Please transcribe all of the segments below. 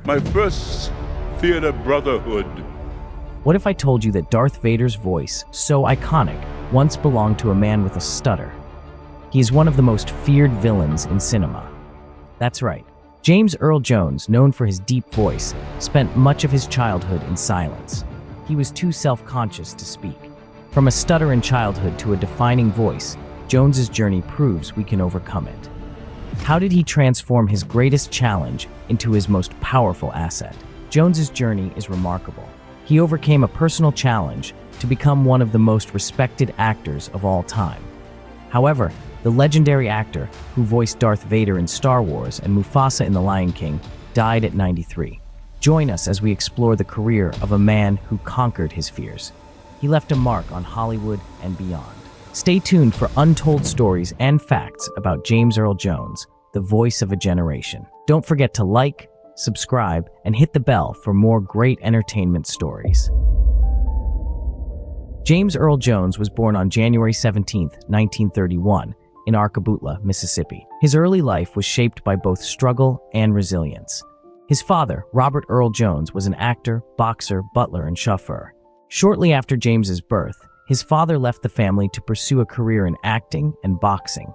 my first theater brotherhood. What if I told you that Darth Vader's voice, so iconic, once belonged to a man with a stutter? He is one of the most feared villains in cinema. That's right. James Earl Jones, known for his deep voice, spent much of his childhood in silence. He was too self-conscious to speak. From a stutter in childhood to a defining voice, Jones's journey proves we can overcome it. How did he transform his greatest challenge into his most powerful asset? Jones's journey is remarkable. He overcame a personal challenge to become one of the most respected actors of all time. However, the legendary actor who voiced Darth Vader in Star Wars and Mufasa in The Lion King died at 93. Join us as we explore the career of a man who conquered his fears. He left a mark on Hollywood and beyond. Stay tuned for untold stories and facts about James Earl Jones, the voice of a generation. Don't forget to like, subscribe, and hit the bell for more great entertainment stories. James Earl Jones was born on January 17, 1931, in Arkabutla, Mississippi. His early life was shaped by both struggle and resilience. His father, Robert Earl Jones, was an actor, boxer, butler, and chauffeur. Shortly after James's birth, his father left the family to pursue a career in acting and boxing.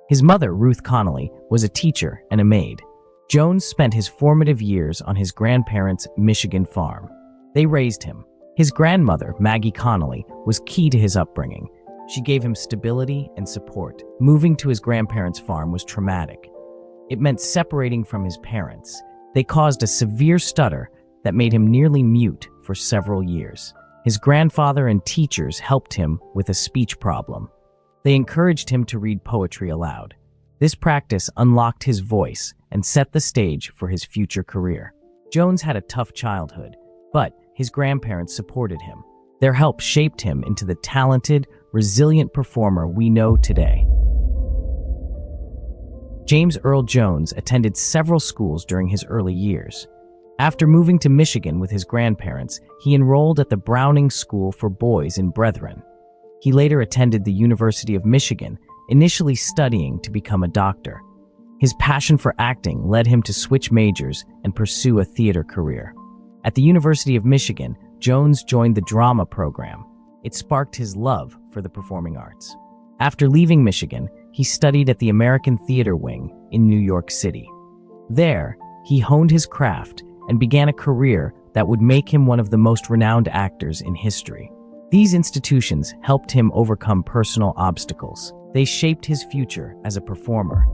His mother, Ruth Connolly, was a teacher and a maid. Jones spent his formative years on his grandparents' Michigan farm. They raised him. His grandmother, Maggie Connolly, was key to his upbringing. She gave him stability and support. Moving to his grandparents' farm was traumatic. It meant separating from his parents. They caused a severe stutter that made him nearly mute for several years. His grandfather and teachers helped him with a speech problem. They encouraged him to read poetry aloud. This practice unlocked his voice and set the stage for his future career. Jones had a tough childhood, but his grandparents supported him. Their help shaped him into the talented, resilient performer we know today. James Earl Jones attended several schools during his early years. After moving to Michigan with his grandparents, he enrolled at the Browning School for Boys in Brethren. He later attended the University of Michigan, initially studying to become a doctor. His passion for acting led him to switch majors and pursue a theater career. At the University of Michigan, Jones joined the drama program. It sparked his love for the performing arts. After leaving Michigan, he studied at the American Theater Wing in New York City. There, he honed his craft and began a career that would make him one of the most renowned actors in history. These institutions helped him overcome personal obstacles. They shaped his future as a performer.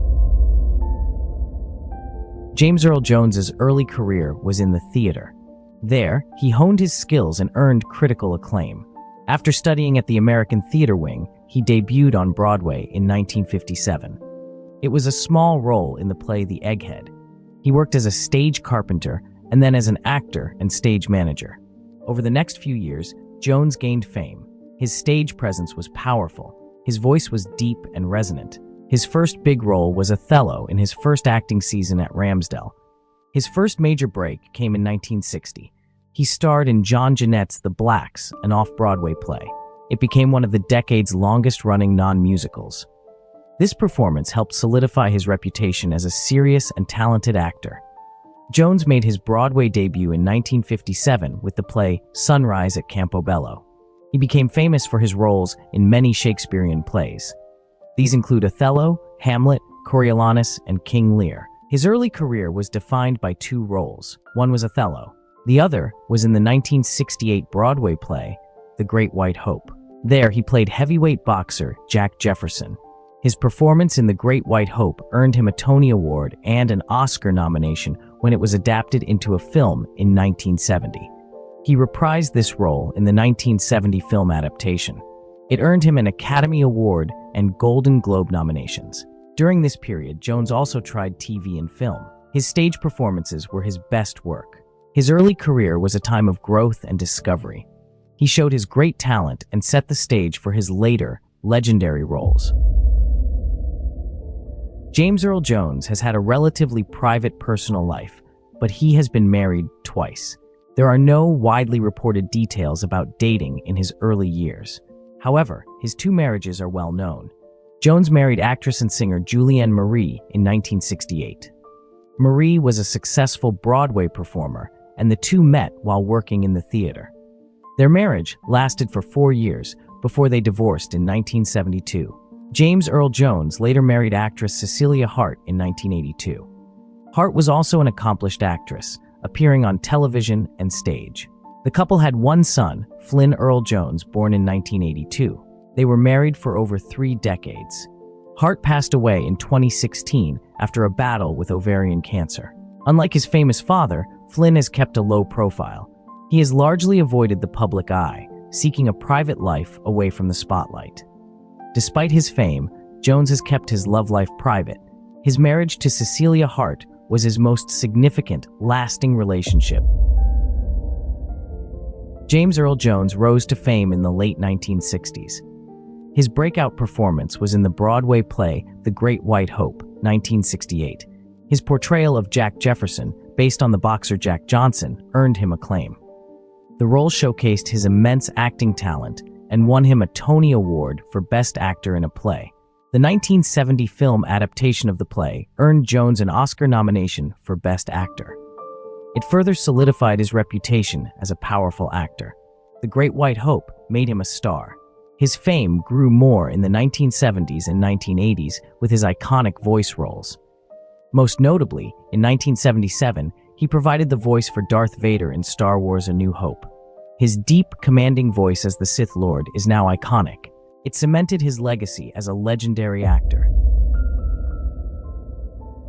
James Earl Jones's early career was in the theater. There, he honed his skills and earned critical acclaim. After studying at the American Theater Wing, he debuted on Broadway in 1957. It was a small role in the play The Egghead. He worked as a stage carpenter and then as an actor and stage manager. Over the next few years, Jones gained fame. His stage presence was powerful. His voice was deep and resonant. His first big role was Othello in his first acting season at Ramsdell. His first major break came in 1960. He starred in John Genet's The Blacks, an off-Broadway play. It became one of the decade's longest-running non-musicals. This performance helped solidify his reputation as a serious and talented actor. Jones made his Broadway debut in 1957 with the play Sunrise at Campobello. He became famous for his roles in many Shakespearean plays. These include Othello, Hamlet, Coriolanus, and King Lear. His early career was defined by two roles. One was Othello. The other was in the 1968 Broadway play, The Great White Hope. There, he played heavyweight boxer Jack Jefferson. His performance in The Great White Hope earned him a Tony Award and an Oscar nomination when it was adapted into a film in 1970. He reprised this role in the 1970 film adaptation. It earned him an Academy Award and Golden Globe nominations. During this period, Jones also tried TV and film. His stage performances were his best work. His early career was a time of growth and discovery. He showed his great talent and set the stage for his later, legendary roles. James Earl Jones has had a relatively private personal life, but he has been married twice. There are no widely reported details about dating in his early years. However, his two marriages are well known. Jones married actress and singer Julianne Marie in 1968. Marie was a successful Broadway performer, and the two met while working in the theater. Their marriage lasted for 4 years before they divorced in 1972. James Earl Jones later married actress Cecilia Hart in 1982. Hart was also an accomplished actress, appearing on television and stage. The couple had one son, Flynn Earl Jones, born in 1982. They were married for over 3 decades. Hart passed away in 2016 after a battle with ovarian cancer. Unlike his famous father, Flynn has kept a low profile. He has largely avoided the public eye, seeking a private life away from the spotlight. Despite his fame, Jones has kept his love life private. His marriage to Cecilia Hart was his most significant, lasting relationship. James Earl Jones rose to fame in the late 1960s. His breakout performance was in the Broadway play The Great White Hope, 1968. His portrayal of Jack Jefferson, based on the boxer Jack Johnson, earned him acclaim. The role showcased his immense acting talent and won him a Tony Award for Best Actor in a Play. The 1970 film adaptation of the play earned Jones an Oscar nomination for Best Actor. It further solidified his reputation as a powerful actor. The Great White Hope made him a star. His fame grew more in the 1970s and 1980s with his iconic voice roles. Most notably, in 1977, he provided the voice for Darth Vader in Star Wars: A New Hope. His deep, commanding voice as the Sith Lord is now iconic. It cemented his legacy as a legendary actor.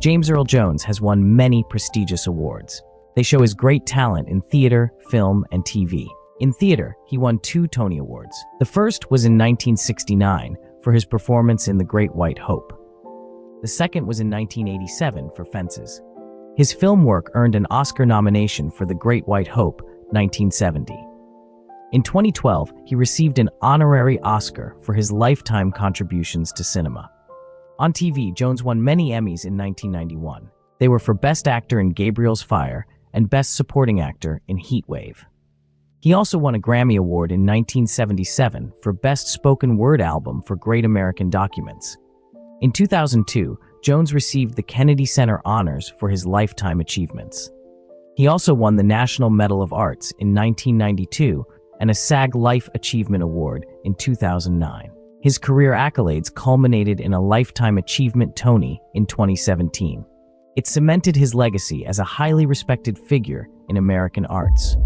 James Earl Jones has won many prestigious awards. They show his great talent in theater, film, and TV. In theater, he won 2 Tony Awards. The first was in 1969 for his performance in The Great White Hope. The second was in 1987 for Fences. His film work earned an Oscar nomination for The Great White Hope, 1970. In 2012, he received an honorary Oscar for his lifetime contributions to cinema. On TV, Jones won many Emmys in 1991. They were for Best Actor in Gabriel's Fire and Best Supporting Actor in Heat Wave. He also won a Grammy Award in 1977 for Best Spoken Word Album for Great American Documents. In 2002, Jones received the Kennedy Center Honors for his lifetime achievements. He also won the National Medal of Arts in 1992 and a SAG Life Achievement Award in 2009. His career accolades culminated in a Lifetime Achievement Tony in 2017. It cemented his legacy as a highly respected figure in American arts.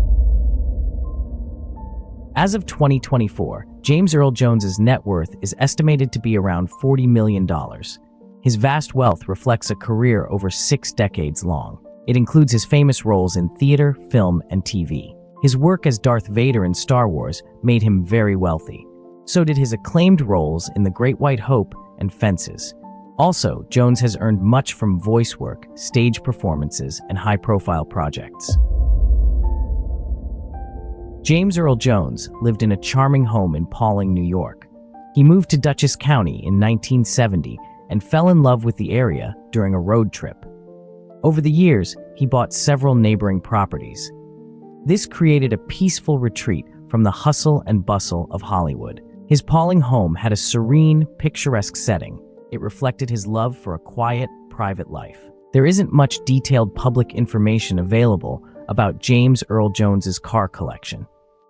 As of 2024, James Earl Jones's net worth is estimated to be around $40 million. His vast wealth reflects a career over 6 decades long. It includes his famous roles in theater, film, and TV. His work as Darth Vader in Star Wars made him very wealthy. So did his acclaimed roles in The Great White Hope and Fences. Also, Jones has earned much from voice work, stage performances, and high-profile projects. James Earl Jones lived in a charming home in Pawling, New York. He moved to Dutchess County in 1970 and fell in love with the area during a road trip. Over the years, he bought several neighboring properties. This created a peaceful retreat from the hustle and bustle of Hollywood. His Pawling home had a serene, picturesque setting. It reflected his love for a quiet, private life. There isn't much detailed public information available about James Earl Jones's car collection.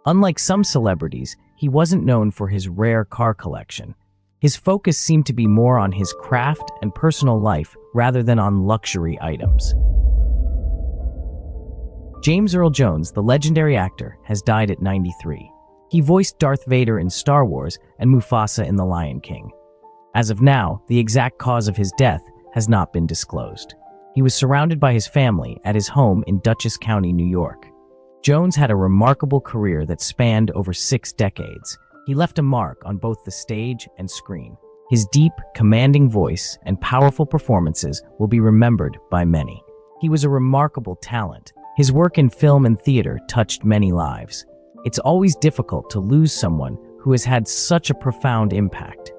Unlike some celebrities, he wasn't known for his rare car collection. His focus seemed to be more on his craft and personal life rather than on luxury items. James Earl Jones, the legendary actor, has died at 93. He voiced Darth Vader in Star Wars and Mufasa in The Lion King. As of now, the exact cause of his death has not been disclosed. He was surrounded by his family at his home in Dutchess County, New York. Jones had a remarkable career that spanned over 6 decades. He left a mark on both the stage and screen. His deep, commanding voice and powerful performances will be remembered by many. He was a remarkable talent. His work in film and theater touched many lives. It's always difficult to lose someone who has had such a profound impact.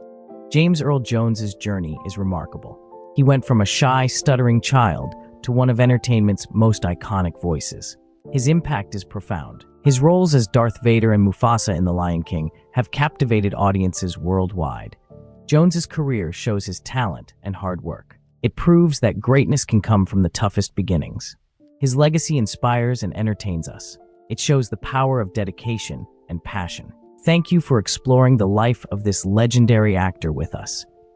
James Earl Jones's journey is remarkable. He went from a shy, stuttering child to one of entertainment's most iconic voices. His impact is profound. His roles as Darth Vader and Mufasa in The Lion King have captivated audiences worldwide. Jones's career shows his talent and hard work. It proves that greatness can come from the toughest beginnings. His legacy inspires and entertains us. It shows the power of dedication and passion. Thank you for exploring the life of this legendary actor with us.